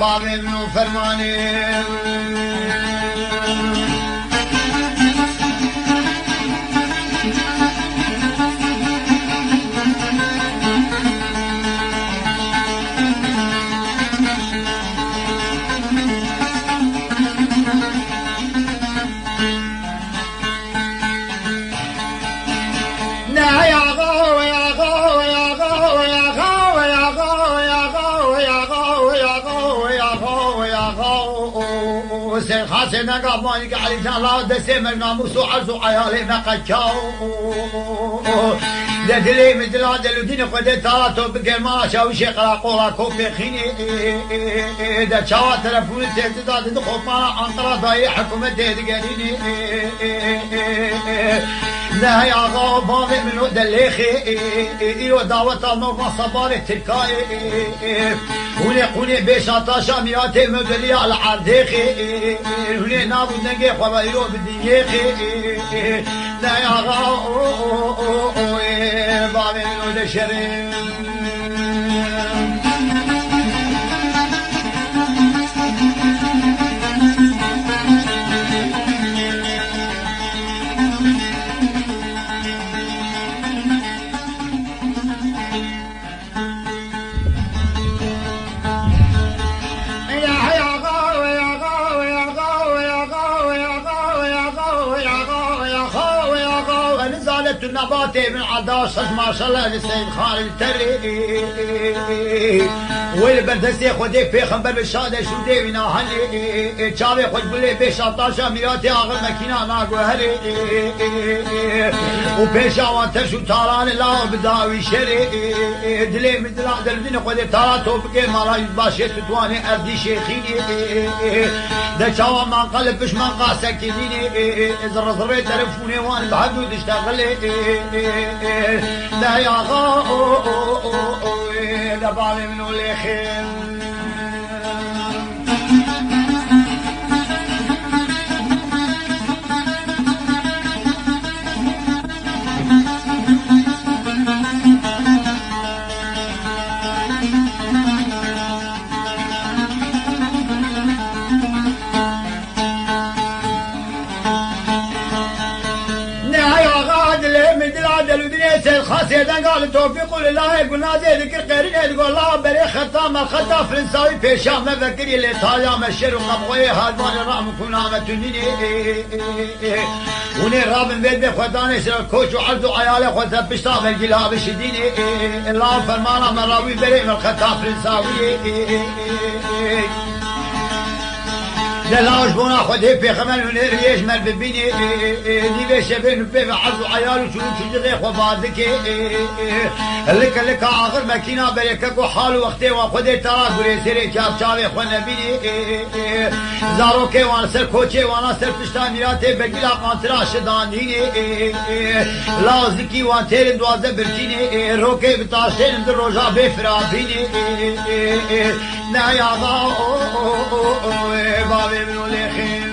بابي منو فرماني خاصنا قابوني علي الله دسم الناموس وعز عيالي نقشاو دلي مثل دلودين قد تاتو بكما شاو شيخ قولا كوبي خيني دا شاو تلفون تهديدات دخوف مالا انقرا ضايع حكومة تهدقانيني لا يا غابة منو دليخي إيو دعوة النوفا صباري تلكاي هوني قوني بيشاتا شامياتي مدلي على عرديخي هوني نابو ننجي خوابا إيو بديخي لا يا غابة بابي منو دشري النباتي من عداس ما شاء الله للسيد خالد التري والبردسي خديك في خنبر بالشادة شو دي بنا هلي شابي خد بلي بشاطاشا مياتي آخر مكينة ناقو هلي وبيشا وانتشو تاران الله بداوي شري دلي من دلع دلدين خدي تارا توفقي مالا يباشي تتواني أردي شيخيني دا شاوا ما قلبش من قاسكيني زرزري تلفوني وان بحدو تشتغلي لا يا غا لا بالي منو اللي خير خاصيدا قال توفيق لله قلنا زي ذكر قرين يقول الله بري ختام الخطا فرنساوي بيشام نذكري اللي طالع مشير وقبوي هالوان الرام كنا متنيني وني رابن بيت بخداني سر كوش وعرض عياله خذ بشطاب الجلاب شديني الله فرمانا مراوي بري من الخطا فرنساوي لاش بونا خدي في خمل ونريش مال ببيني نيبي شبين بي عرض عيال وشو غير خبادك لك آخر مكينة بريكك وحال وقتي وخدي ترى قولي سيري كاب شابي خونا بيني زاروكي وانا سر كوچي وانا سر پشتانياتي بقيلا قانترا شدانيني لازكي وان تيرن دوازه بركيني روكي بتاشتين در روجا بفرابيني نايا بابي منو لخير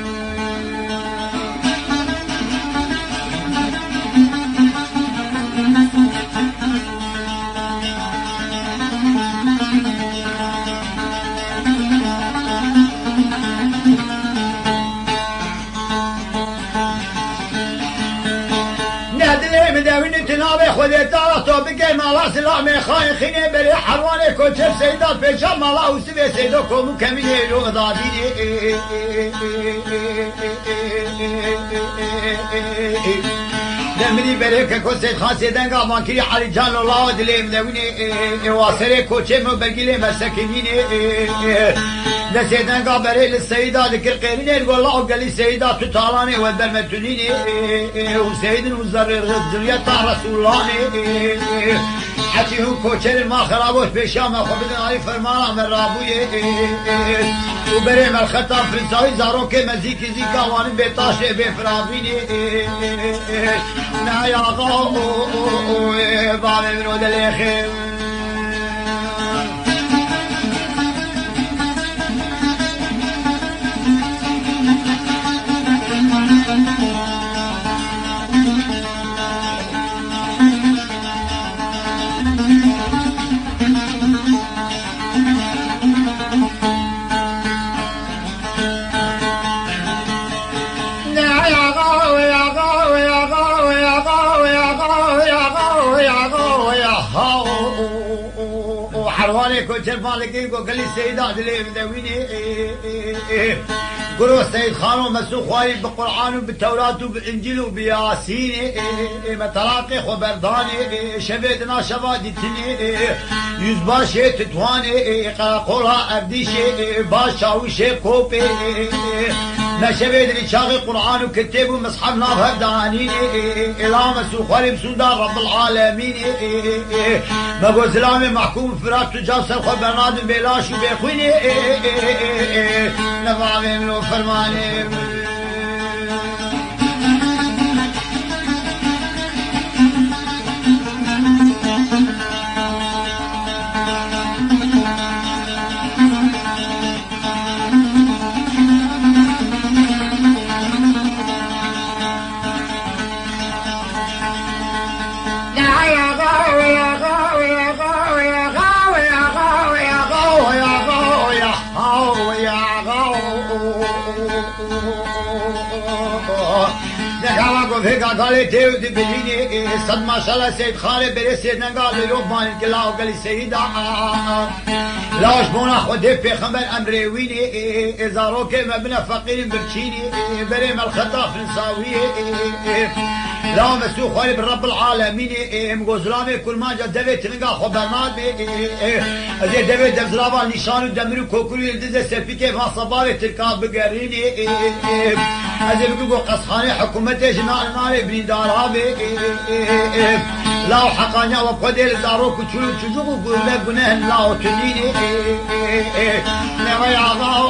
نهدلي مداوين تنابي خذي تارتو بقي مالا سلامي خاين خيني بري حرواني كوتشف سيدات بيشام مالا وسبي سيدو كومو كميني لو غضابيني دمني بريك كوسيد خاصيدن قامان كري علي جان الله دلي مداويني واسري كوتشي مو بقيلي مساكينيني لسيدن قابري للسيدة ذكر قيريني يقول الله قال لي سيدة تطالاني والبرمتونيني وسيدن وزرر غزرية رسول الله حتيهم كوتشير ما خرابوش بشام خبدن علي فرمانا من رابوي وبريم الخطاب فرنساوي زاروكي مزيكي زيكا واني بيطاشي بفرابيني نايا غاو بابي منو دليخي حرواني كل شرفان لكي قال لي السيدات اللي مدويني قولوا السيد خانو مسوق خوالي بالقرآن وبالتوراة وبالإنجيل وبياسين متراقي خبرداني شبيدنا شبادي تني يزباشي تتواني قولها أرديشي باشاوشي كوبي نشبيد اللي شاغي قرآن وكتاب ومصحف نار هداني إلى مسوق خوالي بسودان رب العالمين مقو سلامي محكوم فراق تجاوز الخبرناد بلاش وبيخويني نفع منه فرماني فيك قالي تيو دي بليني صد ما شاء الله سيد خالد بري سيدنا قال له يوبان الكلا وقال لي سيدا لاش بونا خدي في خمر امري ويني اذا روكي مبنى فقير برشيني بري ما الخطا فرنساوي لا مسوق خالي بالرب العالمين مغزلامي كل ما جا دبيت نقا خبرناد ازي دبيت دبزرابا نشان ودمرو كوكولو يلدز سفيكي فان صباري تركاب بقريني ازي بقو قصخاني حكومتي جنال ناري بني دارابي لا حقانيا وبقدي لدارو كتشلو تشجوكو قول لك قناه لا تنيني نما يعضاو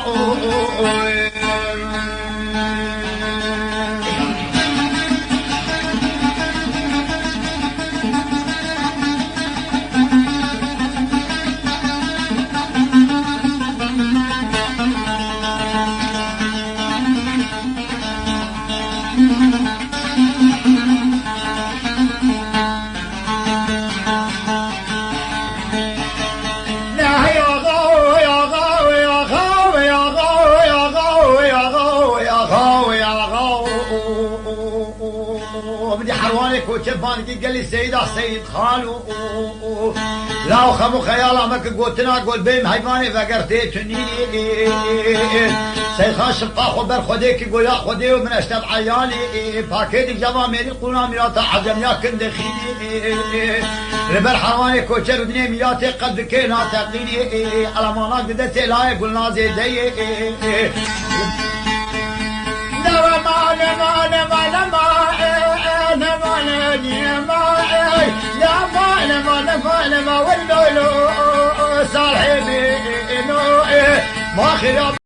وشفانك قال لي السيدة سيد خالو لا خمو خيالا مك قوتنا قول بيم هيفاني فقرتي تنيني سيد خان شفا خبر خديك يقول يا خدي ومن اشتب عيالي باكيتك جوا ميري قونا ميراتا عجميا كندخيني ربر حواني كوشر ودني ميراتي قد كينا تقيني على ماناك بدتي لا قلنا زيدي نما نما نما نما لما واللولو صاحبي ما خير